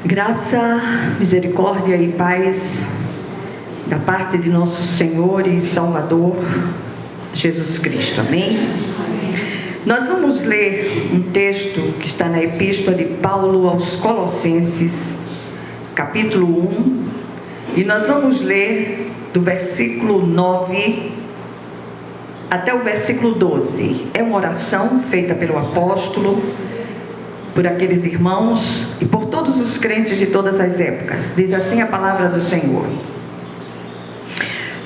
Graça, misericórdia e paz da parte de nosso Senhor e Salvador Jesus Cristo. Amém? Nós vamos ler um texto que está na Epístola de Paulo aos Colossenses, capítulo 1, e nós vamos ler do versículo 9 até o versículo 12. É uma oração feita pelo apóstolo, por aqueles irmãos e por todos os crentes de todas as épocas. Diz assim a palavra do Senhor: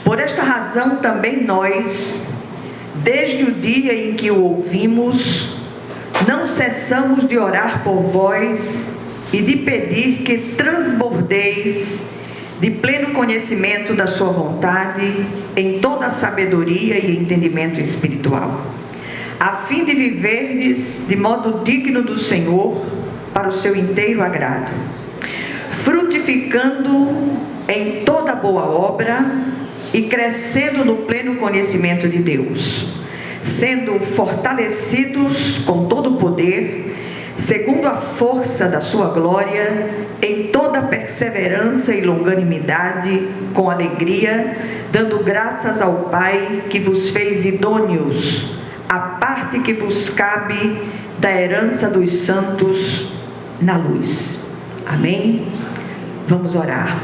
por esta razão também nós, desde o dia em que o ouvimos, não cessamos de orar por vós e de pedir que transbordeis de pleno conhecimento da sua vontade, em toda a sabedoria e entendimento espiritual, a fim de viverdes de modo digno do Senhor, para o seu inteiro agrado, frutificando em toda boa obra e crescendo no pleno conhecimento de Deus, sendo fortalecidos com todo o poder, segundo a força da sua glória, em toda perseverança e longanimidade, com alegria, dando graças ao Pai que vos fez idôneos a parte que vos cabe da herança dos santos na luz. Amém? Vamos orar.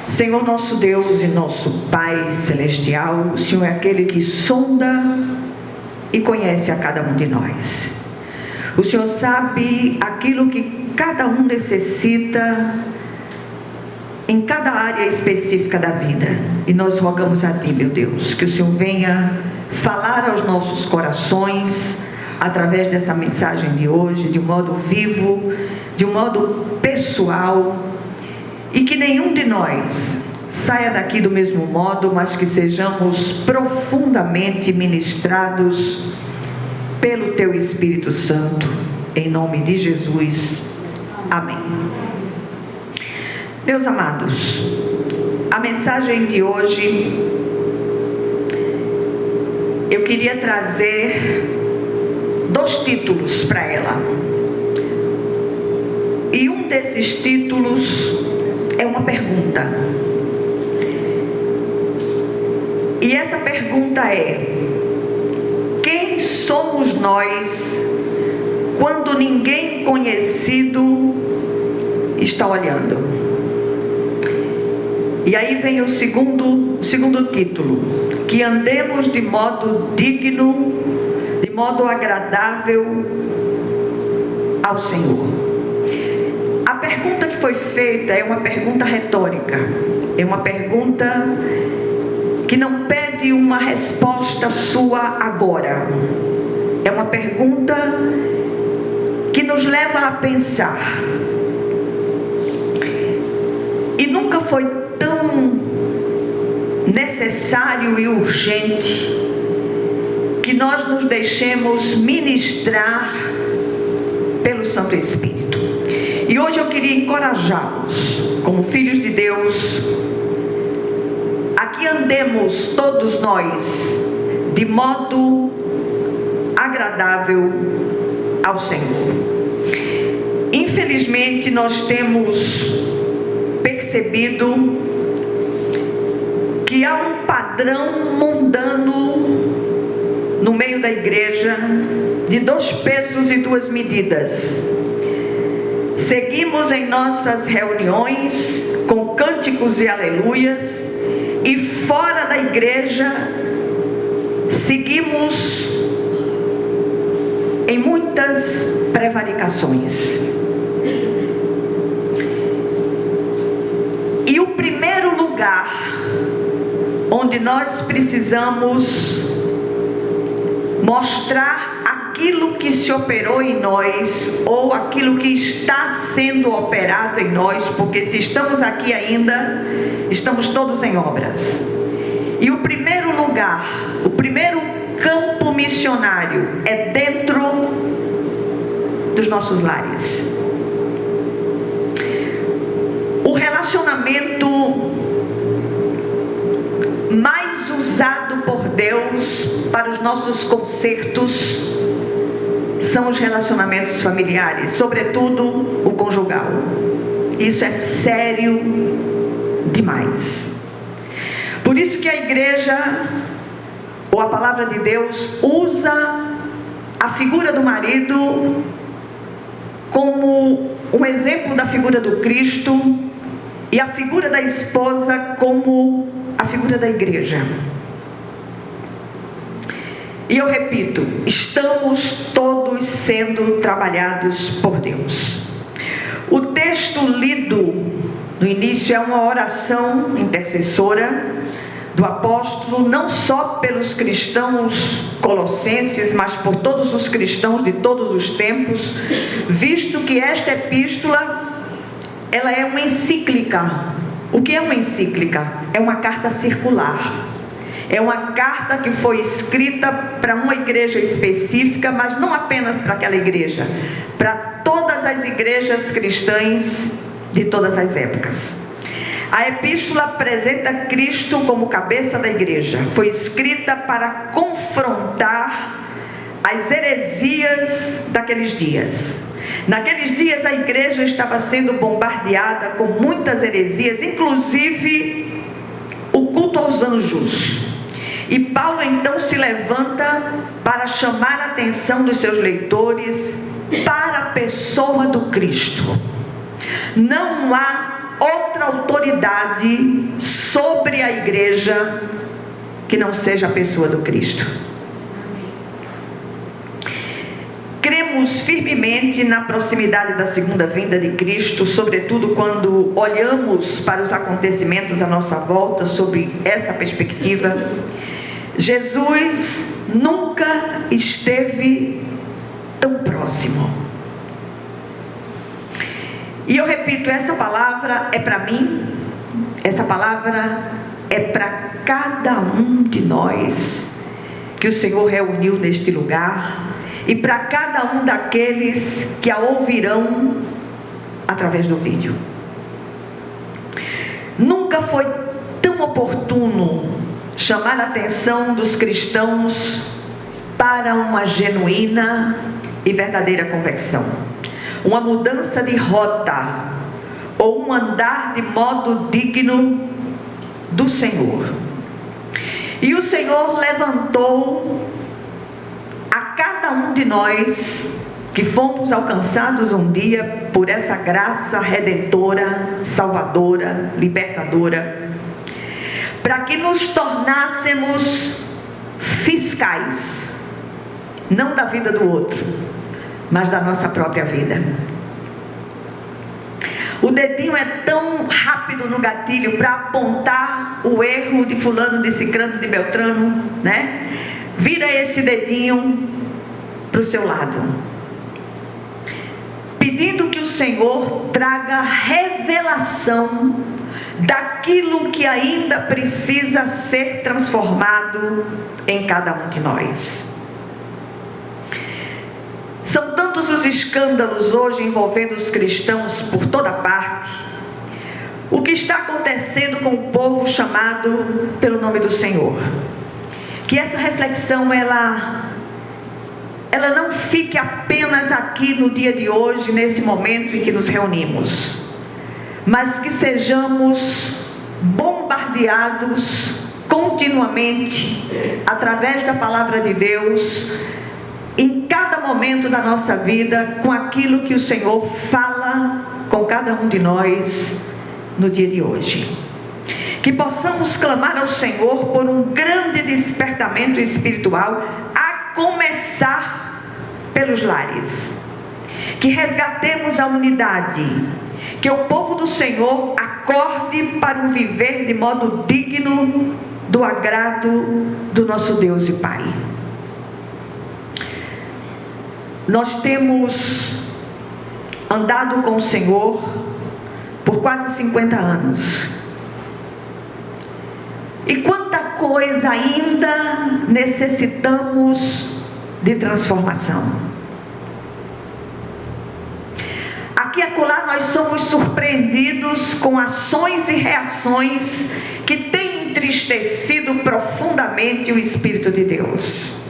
Senhor nosso Deus e nosso Pai celestial, o Senhor é aquele que sonda e conhece a cada um de nós. O Senhor sabe aquilo que cada um necessita em cada área específica da vida. E nós rogamos a Ti, meu Deus, que o Senhor venha falar aos nossos corações através dessa mensagem de hoje, de um modo vivo, de um modo pessoal, e que nenhum de nós saia daqui do mesmo modo, mas que sejamos profundamente ministrados pelo Teu Espírito Santo, em nome de Jesus. Amém. Meus amados, a mensagem de hoje, eu queria trazer 2 títulos para ela. E um desses títulos é uma pergunta. E essa pergunta é: quem somos nós quando ninguém conhecido está olhando? E aí vem o segundo título: que andemos de modo digno, de modo agradável ao Senhor. A pergunta que foi feita é uma pergunta retórica, é uma pergunta que não pede uma resposta sua agora, é uma pergunta que nos leva a pensar. E nunca foi tão necessário e urgente que nós nos deixemos ministrar pelo Santo Espírito. E hoje eu queria encorajá-los, como filhos de Deus, a que andemos todos nós de modo agradável ao Senhor. Infelizmente nós temos percebido que há um padrão mundano no meio da igreja de 2 pesos e 2 medidas. Seguimos em nossas reuniões com cânticos e aleluias, e fora da igreja seguimos em muitas prevaricações. E o primeiro lugar onde nós precisamos mostrar aquilo que se operou em nós, ou aquilo que está sendo operado em nós, porque se estamos aqui ainda, estamos todos em obras. E o primeiro lugar, o primeiro campo missionário é dentro dos nossos lares. O relacionamento mais usado por Deus para os nossos concertos são os relacionamentos familiares, sobretudo o conjugal. Isso é sério demais. Por isso que a igreja, ou a palavra de Deus, usa a figura do marido como um exemplo da figura do Cristo e a figura da esposa como a figura da igreja. E eu repito, estamos todos sendo trabalhados por Deus. O texto lido no início é uma oração intercessora do apóstolo, não só pelos cristãos colossenses, mas por todos os cristãos de todos os tempos, visto que esta epístola, ela é uma encíclica. O que é uma encíclica? É uma carta circular. É uma carta que foi escrita para uma igreja específica, mas não apenas para aquela igreja, para todas as igrejas cristãs de todas as épocas. A epístola apresenta Cristo como cabeça da igreja. Foi escrita para confrontar as heresias daqueles dias. Naqueles dias a igreja estava sendo bombardeada com muitas heresias, inclusive o culto aos anjos. E Paulo então se levanta para chamar a atenção dos seus leitores para a pessoa do Cristo. Não há outra autoridade sobre a igreja que não seja a pessoa do Cristo. Cremos firmemente na proximidade da segunda vinda de Cristo, sobretudo quando olhamos para os acontecimentos à nossa volta sob essa perspectiva. Jesus nunca esteve tão próximo. E eu repito, essa palavra é para mim, essa palavra é para cada um de nós que o Senhor reuniu neste lugar e para cada um daqueles que a ouvirão através do vídeo. Nunca foi tão oportuno chamar a atenção dos cristãos para uma genuína e verdadeira conversão, uma mudança de rota ou um andar de modo digno do Senhor. E o Senhor levantou a cada um de nós que fomos alcançados um dia por essa graça redentora, salvadora, libertadora, para que nos tornássemos fiscais, não da vida do outro, mas da nossa própria vida. O dedinho é tão rápido no gatilho para apontar o erro de fulano, de cicrano, de beltrano, né? Vira esse dedinho para o seu lado, pedindo que o Senhor traga revelação daquilo que ainda precisa ser transformado em cada um de nós. São tantos os escândalos hoje envolvendo os cristãos por toda parte. O que está acontecendo com o povo chamado pelo nome do Senhor? Que essa reflexão ela não fique apenas aqui no dia de hoje, nesse momento em que nos reunimos, mas que sejamos bombardeados continuamente através da palavra de Deus em cada momento da nossa vida com aquilo que o Senhor fala com cada um de nós no dia de hoje. Que possamos clamar ao Senhor por um grande despertamento espiritual, a começar pelos lares. Que resgatemos a unidade, que o povo do Senhor acorde para um viver de modo digno do agrado do nosso Deus e Pai. Nós temos andado com o Senhor por quase 50 anos. E quanta coisa ainda necessitamos de transformação. Aqui e acolá nós somos surpreendidos com ações e reações que têm entristecido profundamente o Espírito de Deus.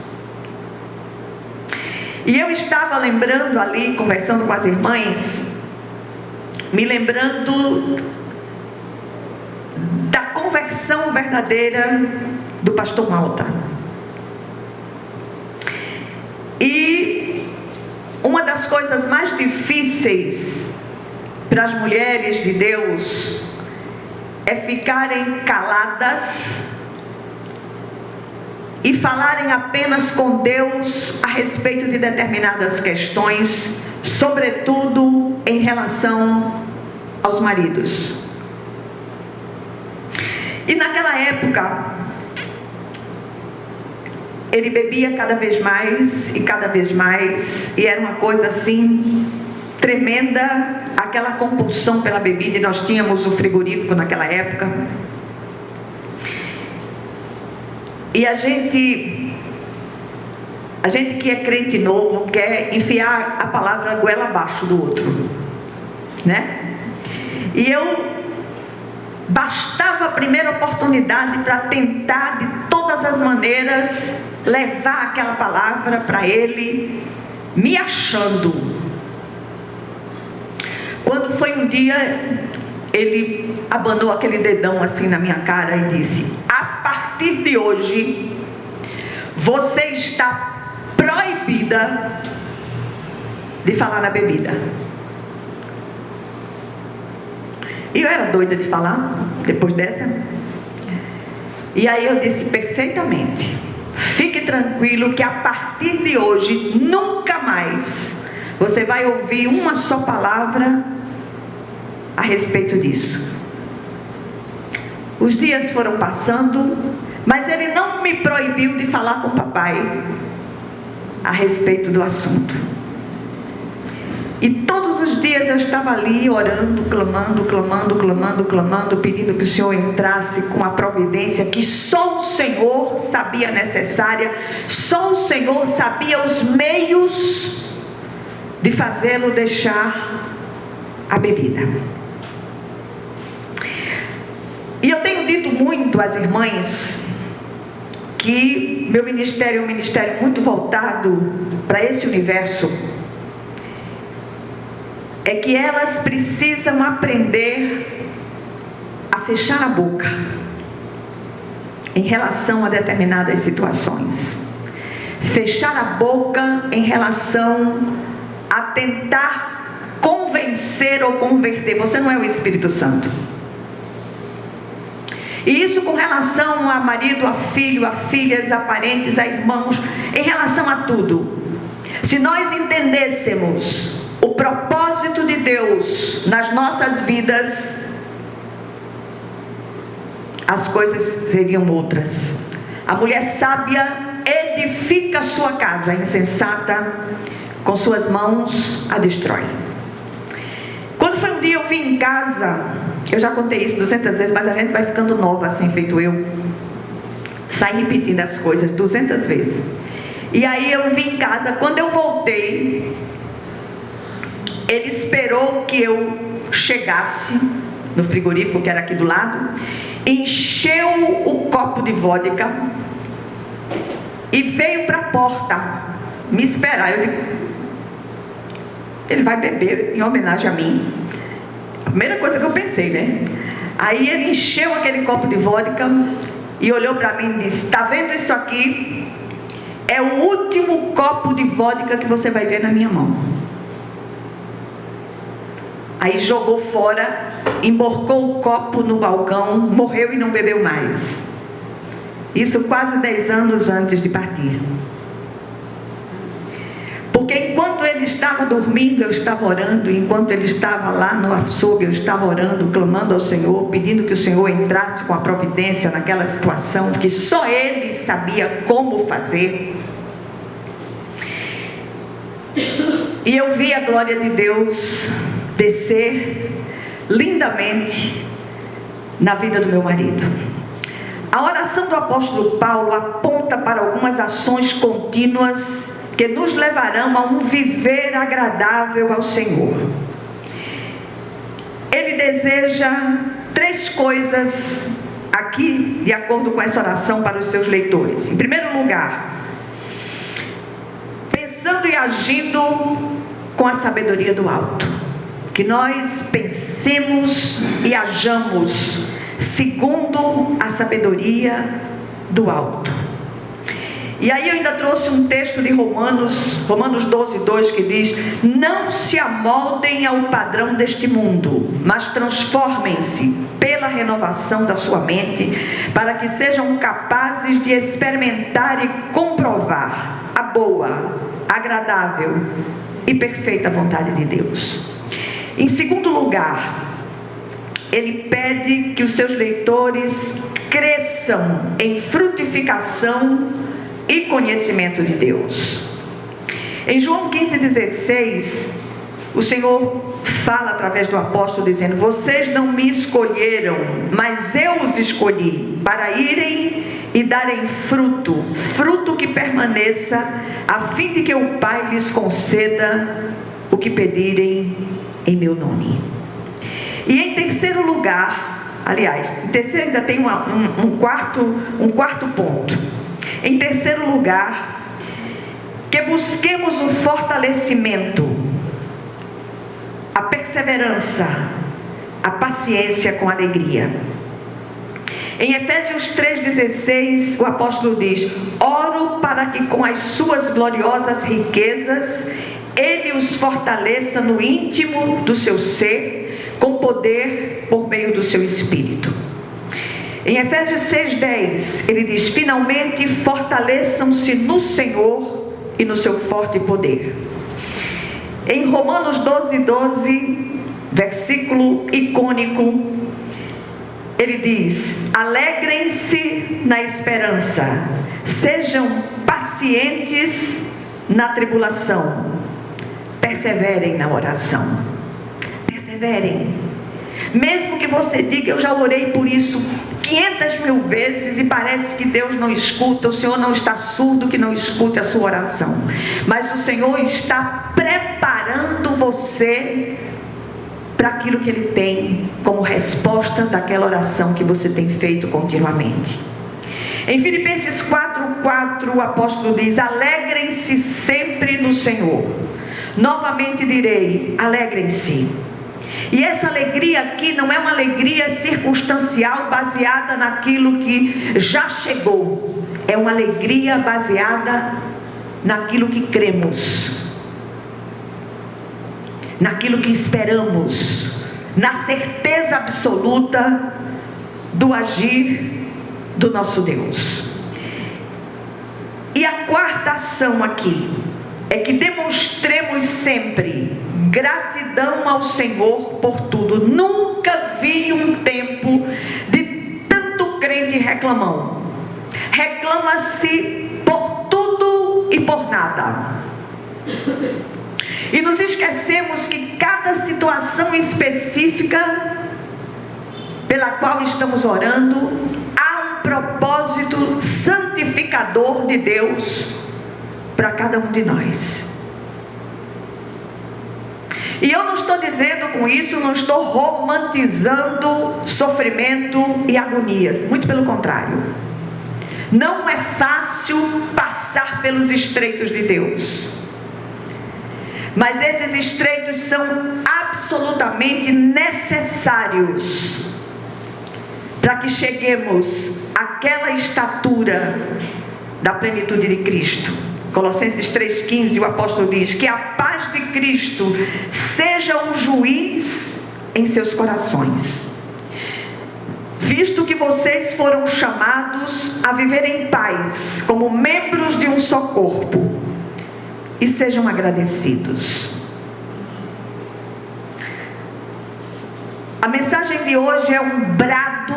E eu estava lembrando ali, conversando com as irmãs, me lembrando da conversão verdadeira do pastor Malta. E uma das coisas mais difíceis para as mulheres de Deus é ficarem caladas e falarem apenas com Deus a respeito de determinadas questões, sobretudo em relação aos maridos. E naquela época, ele bebia cada vez mais, e era uma coisa assim tremenda, aquela compulsão pela bebida, e nós tínhamos o frigorífico naquela época. E a gente que é crente novo quer enfiar a palavra goela abaixo do outro, né? E eu bastava a primeira oportunidade para tentar de todas as maneiras levar aquela palavra para ele, me achando. Quando foi um dia, ele abanou aquele dedão assim na minha cara e disse: a partir de hoje você está proibida de falar na bebida. E eu era doida de falar depois dessa. E aí eu disse: perfeitamente, fique tranquilo que a partir de hoje nunca mais você vai ouvir uma só palavra a respeito disso. Os dias foram passando, mas ele não me proibiu de falar com o papai a respeito do assunto. E todos os dias eu estava ali orando, clamando, pedindo que o Senhor entrasse com a providência que só o Senhor sabia necessária, só o Senhor sabia os meios de fazê-lo deixar a bebida. E eu tenho dito muito às irmãs que meu ministério é um ministério muito voltado para esse universo, é que elas precisam aprender a fechar a boca em relação a determinadas situações. Fechar a boca em relação a tentar convencer ou converter. Você não é o Espírito Santo. E isso com relação a marido, a filho, a filhas, a parentes, a irmãos, em relação a tudo. Se nós entendêssemos o propósito de Deus nas nossas vidas, as coisas seriam outras. A mulher sábia edifica a sua casa, a insensata com suas mãos a destrói. Quando foi um dia eu vim em casa, eu já contei isso 200 vezes, mas a gente vai ficando nova assim, feito eu. Sai repetindo as coisas 200 vezes. E aí eu vim em casa, quando eu voltei, ele esperou que eu chegasse no frigorífico, que era aqui do lado, encheu o copo de vodka e veio para a porta me esperar. Eu digo: ele vai beber em homenagem a mim. A primeira coisa que eu pensei, né? Aí ele encheu aquele copo de vodka e olhou para mim e disse: está vendo isso aqui? É o último copo de vodka que você vai ver na minha mão. Aí jogou fora, emborcou o copo no balcão, morreu e não bebeu mais. Isso quase 10 anos antes de partir. Porque enquanto ele estava dormindo, eu estava orando. Enquanto ele estava lá no açougue, eu estava orando, clamando ao Senhor, pedindo que o Senhor entrasse com a providência naquela situação, que só ele sabia como fazer. E eu vi a glória de Deus descer lindamente na vida do meu marido. A oração do apóstolo Paulo aponta para algumas ações contínuas que nos levarão a um viver agradável ao Senhor. Ele deseja 3 coisas aqui, de acordo com essa oração, para os seus leitores. Em primeiro lugar, pensando e e agindo com a sabedoria do alto. Que nós pensemos e hajamos segundo a sabedoria do alto. E aí eu ainda trouxe um texto de Romanos 12:2, que diz: não se amoldem ao padrão deste mundo, mas transformem-se pela renovação da sua mente, para que sejam capazes de experimentar e comprovar a boa, agradável e perfeita vontade de Deus. Em segundo lugar, ele pede que os seus leitores cresçam em frutificação e conhecimento de Deus. Em João 15:16, o Senhor fala através do apóstolo dizendo: vocês não me escolheram, mas eu os escolhi para irem e darem fruto que permaneça, a fim de que o Pai lhes conceda o que pedirem em meu nome. E em terceiro lugar, aliás, em terceiro ainda tem um quarto ponto. Em terceiro lugar, que busquemos o fortalecimento, a perseverança, a paciência com alegria. Em Efésios 3:16, o apóstolo diz: oro para que com as suas gloriosas riquezas Ele os fortaleça no íntimo do seu ser, com poder por meio do seu Espírito. Em Efésios 6:10, ele diz: finalmente fortaleçam-se no Senhor e no seu forte poder. Em Romanos 12:12, versículo icônico, ele diz: alegrem-se na esperança, sejam pacientes na tribulação, perseverem na oração. Perseverem. Mesmo que você diga: eu já orei por isso 500.000 vezes e parece que Deus não escuta, o Senhor não está surdo que não escute a sua oração, mas o Senhor está preparando você para aquilo que Ele tem como resposta daquela oração que você tem feito continuamente. Em Filipenses 4:4, o apóstolo diz: alegrem-se sempre no Senhor. Novamente direi: alegrem-se. E essa alegria aqui não é uma alegria circunstancial, baseada naquilo que já chegou. É uma alegria baseada naquilo que cremos, naquilo que esperamos, na certeza absoluta do agir do nosso Deus. E a quarta ação aqui é que demonstremos sempre gratidão ao Senhor por tudo. Nunca vi um tempo de tanto crente reclamão. Reclama-se por tudo e por nada. E nos esquecemos que cada situação específica pela qual estamos orando, há um propósito santificador de Deus para cada um de nós. E eu não estou dizendo com isso, não estou romantizando sofrimento e agonias, muito pelo contrário. Não é fácil passar pelos estreitos de Deus, mas esses estreitos são absolutamente necessários para que cheguemos àquela estatura da plenitude de Cristo. Colossenses 3,15, o apóstolo diz: que a paz de Cristo seja o juiz em seus corações, visto que vocês foram chamados a viver em paz, como membros de um só corpo, e sejam agradecidos. A mensagem de hoje é um brado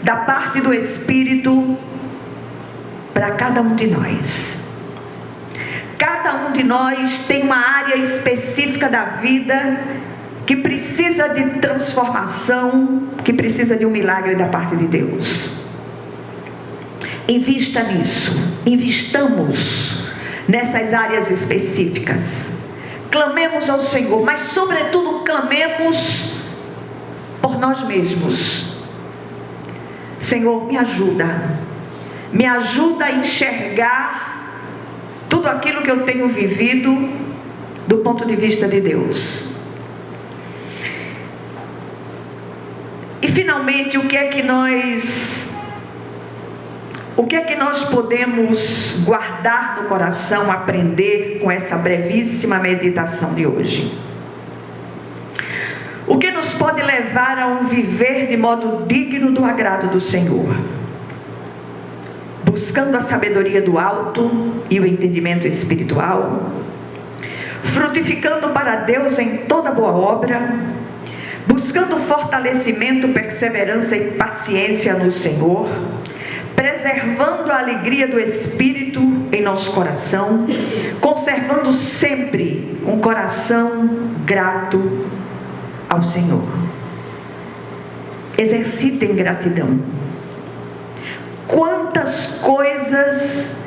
da parte do Espírito para cada um de nós. Cada um de nós tem uma área específica da vida que precisa de transformação, que precisa de um milagre da parte de Deus. Invista nisso, investamos nessas áreas específicas. Clamemos ao Senhor, mas sobretudo clamemos por nós mesmos. Senhor, me ajuda a enxergar tudo aquilo que eu tenho vivido do ponto de vista de Deus. E finalmente, o que é que nós podemos guardar no coração, aprender com essa brevíssima meditação de hoje? O que nos pode levar a um viver de modo digno do agrado do Senhor? Buscando a sabedoria do alto e o entendimento espiritual, frutificando para Deus em toda boa obra, buscando fortalecimento, perseverança e paciência no Senhor, preservando a alegria do Espírito em nosso coração, conservando sempre um coração grato ao Senhor. Exercitem gratidão. Quantas coisas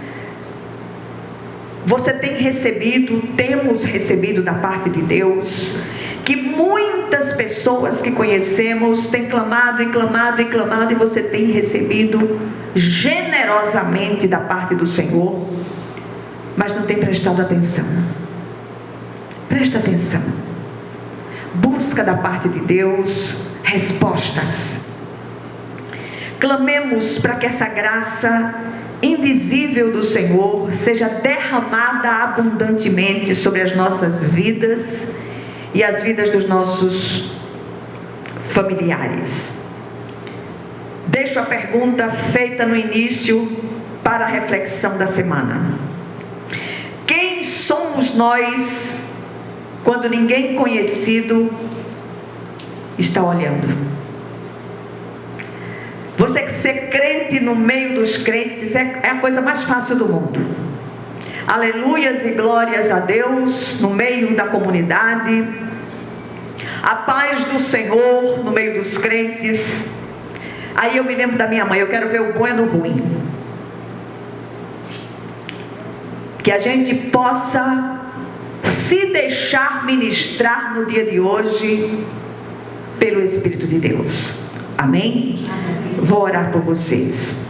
você tem recebido, temos recebido da parte de Deus, que muitas pessoas que conhecemos têm clamado e clamado e clamado, e você tem recebido generosamente da parte do Senhor, mas não tem prestado atenção. Presta atenção. Busca da parte de Deus respostas. Clamemos para que essa graça invisível do Senhor seja derramada abundantemente sobre as nossas vidas e as vidas dos nossos familiares. Deixo a pergunta feita no início para a reflexão da semana. Quem somos nós quando ninguém conhecido está olhando? Você ser crente no meio dos crentes é a coisa mais fácil do mundo. Aleluias e glórias a Deus no meio da comunidade. A paz do Senhor no meio dos crentes. Aí eu me lembro da minha mãe, eu quero ver o bom e do ruim. Que a gente possa se deixar ministrar no dia de hoje pelo Espírito de Deus. Amém? Vou orar por vocês.